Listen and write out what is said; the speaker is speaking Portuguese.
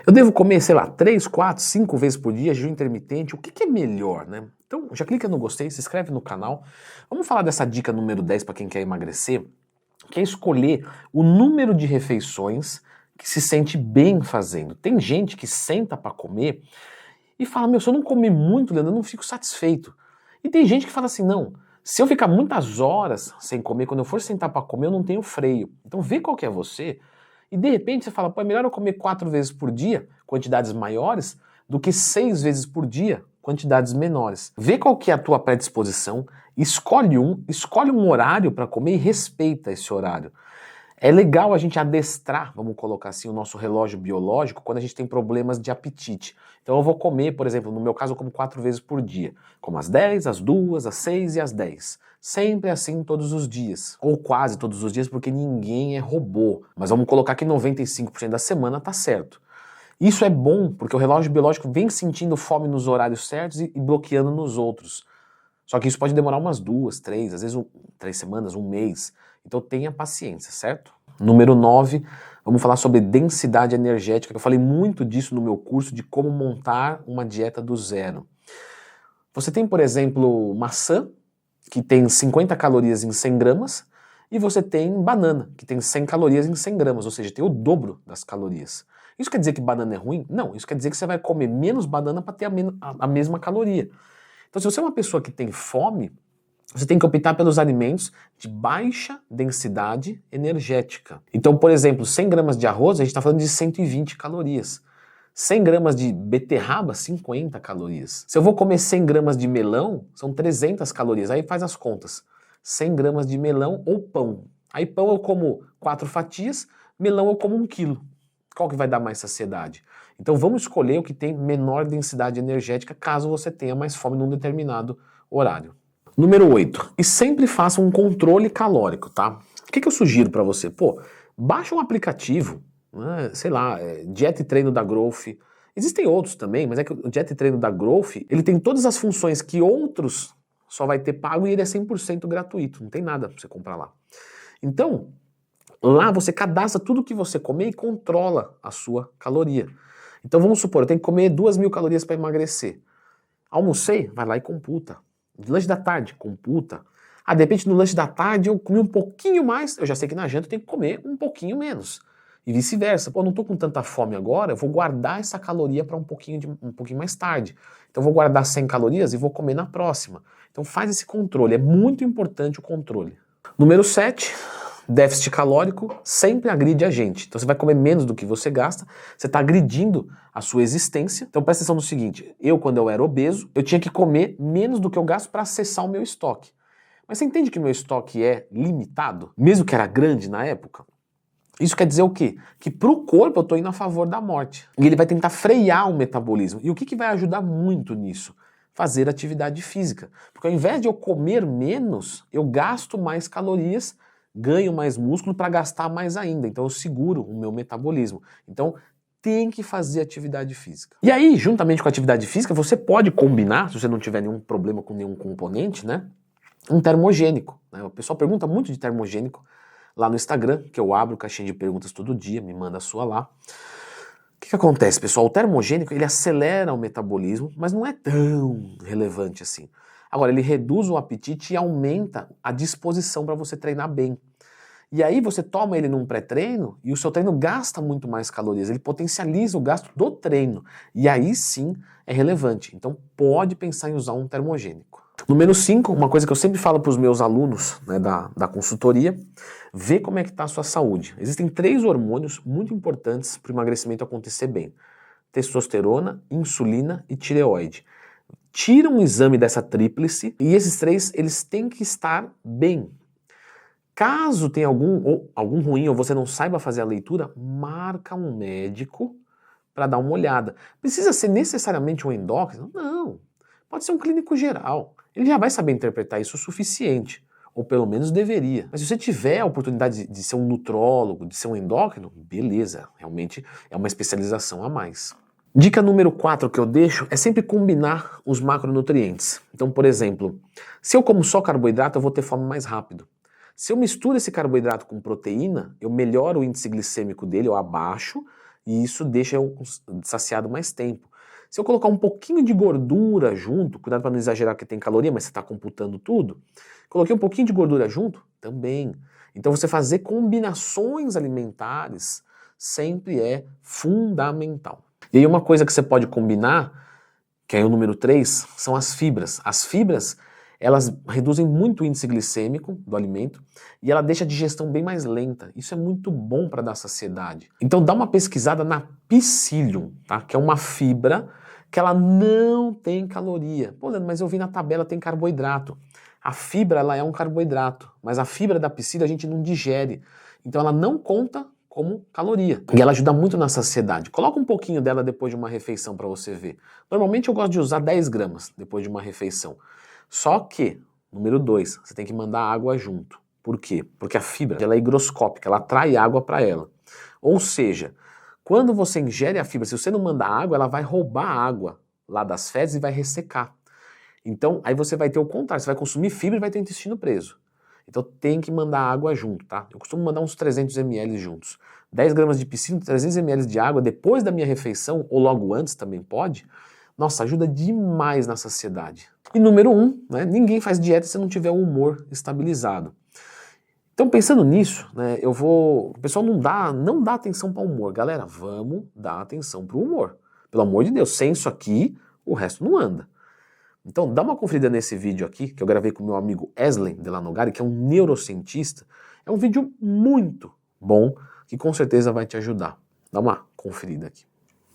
Eu devo comer, sei lá, 3, 4, 5 vezes por dia, jejum intermitente, o que é melhor, né? Então já clica no gostei, se inscreve no canal. Vamos falar dessa dica número 10 para quem quer emagrecer, que é escolher o número de refeições que se sente bem fazendo. Tem gente que senta para comer e fala, meu, se eu não comer muito, Leandro, eu não fico satisfeito. E tem gente que fala assim, não, se eu ficar muitas horas sem comer, quando eu for sentar para comer, eu não tenho freio. Então vê qual que é você e de repente você fala, pô, é melhor eu comer 4 vezes por dia, quantidades maiores, do que 6 vezes por dia, quantidades menores. Vê qual que é a tua predisposição, escolhe um horário para comer e respeita esse horário. É legal a gente adestrar, vamos colocar assim, o nosso relógio biológico quando a gente tem problemas de apetite. Então eu vou comer, por exemplo, no meu caso eu como 4 vezes por dia. Como às 10, às 2, às 6 e às 10. Sempre assim todos os dias. Ou quase todos os dias, porque ninguém é robô. Mas vamos colocar que 95% da semana tá certo. Isso é bom, porque o relógio biológico vem sentindo fome nos horários certos e bloqueando nos outros. Só que isso pode demorar umas 2, 3, às vezes 3 semanas, 1 mês. Então tenha paciência, certo? Número 9, vamos falar sobre densidade energética. Eu falei muito disso no meu curso de como montar uma dieta do zero. Você tem, por exemplo, maçã, que tem 50 calorias em 100 gramas, e você tem banana, que tem 100 calorias em 100 gramas, ou seja, tem o dobro das calorias. Isso quer dizer que banana é ruim? Não, isso quer dizer que você vai comer menos banana para ter a mesma caloria. Então, se você é uma pessoa que tem fome, você tem que optar pelos alimentos de baixa densidade energética. Então, por exemplo, 100 gramas de arroz, a gente está falando de 120 calorias. 100 gramas de beterraba, 50 calorias. Se eu vou comer 100 gramas de melão, são 300 calorias. Aí faz as contas. 100 gramas de melão ou pão. Aí pão eu como 4 fatias, melão eu como 1 quilo. Qual que vai dar mais saciedade? Então vamos escolher o que tem menor densidade energética caso você tenha mais fome num determinado horário. Número 8. E sempre faça um controle calórico, tá? O que eu sugiro para você? Pô, baixa um aplicativo, né, sei lá, Dieta e Treino da Growth. Existem outros também, mas é que o Dieta e Treino da Growth, ele tem todas as funções que outros só vai ter pago e ele é 100% gratuito, não tem nada para você comprar lá. Então, lá você cadastra tudo que você comer e controla a sua caloria. Então vamos supor, eu tenho que comer 2.000 calorias para emagrecer. Almocei, vai lá e computa. De lanche da tarde, computa. Ah, de repente no lanche da tarde eu comi um pouquinho mais, eu já sei que na janta eu tenho que comer um pouquinho menos. E vice-versa. Pô, não tô com tanta fome agora, eu vou guardar essa caloria para um pouquinho mais tarde. Então eu vou guardar 100 calorias e vou comer na próxima. Então faz esse controle, é muito importante o controle. Número 7, déficit calórico sempre agride a gente. Então você vai comer menos do que você gasta, você está agredindo a sua existência. Então presta atenção no seguinte, quando eu era obeso, eu tinha que comer menos do que eu gasto para acessar o meu estoque. Mas você entende que o meu estoque é limitado? Mesmo que era grande na época? Isso quer dizer o quê? Que para o corpo eu estou indo a favor da morte. E ele vai tentar frear o metabolismo. E o que vai ajudar muito nisso? Fazer atividade física. Porque ao invés de eu comer menos, eu gasto mais calorias, ganho mais músculo para gastar mais ainda. Então eu seguro o meu metabolismo. Então tem que fazer atividade física. E aí, juntamente com a atividade física, você pode combinar, se você não tiver nenhum problema com nenhum componente, né? Um termogênico. Né? O pessoal pergunta muito de termogênico lá no Instagram, que eu abro caixinha de perguntas todo dia, me manda a sua lá. O que acontece, pessoal? O termogênico, ele acelera o metabolismo, mas não é tão relevante assim. Agora, ele reduz o apetite e aumenta a disposição para você treinar bem. E aí você toma ele num pré-treino e o seu treino gasta muito mais calorias, ele potencializa o gasto do treino. E aí sim é relevante. Então pode pensar em usar um termogênico. Número 5, uma coisa que eu sempre falo para os meus alunos, né, da consultoria, vê como é que está a sua saúde. Existem 3 hormônios muito importantes para o emagrecimento acontecer bem. Testosterona, insulina e tireoide. Tira um exame dessa tríplice e esses 3 eles têm que estar bem. Caso tenha algum ruim ou você não saiba fazer a leitura, marca um médico para dar uma olhada. Precisa ser necessariamente um endócrino? Não. Pode ser um clínico geral. Ele já vai saber interpretar isso o suficiente. Ou pelo menos deveria. Mas se você tiver a oportunidade de ser um nutrólogo, de ser um endócrino, beleza. Realmente é uma especialização a mais. Dica número 4 que eu deixo é sempre combinar os macronutrientes. Então, por exemplo, se eu como só carboidrato, eu vou ter fome mais rápido. Se eu misturo esse carboidrato com proteína, eu melhoro o índice glicêmico dele, eu abaixo, e isso deixa eu saciado mais tempo. Se eu colocar um pouquinho de gordura junto, cuidado para não exagerar que tem caloria, mas você está computando tudo, coloquei um pouquinho de gordura junto, também. Então você fazer combinações alimentares sempre é fundamental. E aí uma coisa que você pode combinar, que é o número 3, são as fibras. As fibras, elas reduzem muito o índice glicêmico do alimento e ela deixa a digestão bem mais lenta. Isso é muito bom para dar saciedade. Então dá uma pesquisada na Psyllium, tá? Que é uma fibra que ela não tem caloria. Pô, Leandro, mas eu vi na tabela tem carboidrato. A fibra, ela é um carboidrato, mas a fibra da Psyllium a gente não digere. Então ela não conta como caloria. E ela ajuda muito na saciedade. Coloca um pouquinho dela depois de uma refeição para você ver. Normalmente eu gosto de usar 10 gramas depois de uma refeição. Só que, número 2, você tem que mandar água junto. Por quê? Porque a fibra ela é higroscópica, ela atrai água para ela. Ou seja, quando você ingere a fibra, se você não mandar água, ela vai roubar a água lá das fezes e vai ressecar. Então, aí você vai ter o contrário, você vai consumir fibra e vai ter o intestino preso. Então tem que mandar água junto, tá? Eu costumo mandar uns 300 ml juntos. 10 gramas de Psyllium, 300 ml de água depois da minha refeição, ou logo antes também pode. Nossa, ajuda demais na saciedade. E número 1, né, ninguém faz dieta se não tiver o humor estabilizado. Então pensando nisso, né, o pessoal não dá atenção para o humor. Galera, vamos dar atenção para o humor. Pelo amor de Deus, sem isso aqui, o resto não anda. Então dá uma conferida nesse vídeo aqui, que eu gravei com o meu amigo Eslen Delanogari, que é um neurocientista. É um vídeo muito bom, que com certeza vai te ajudar. Dá uma conferida aqui.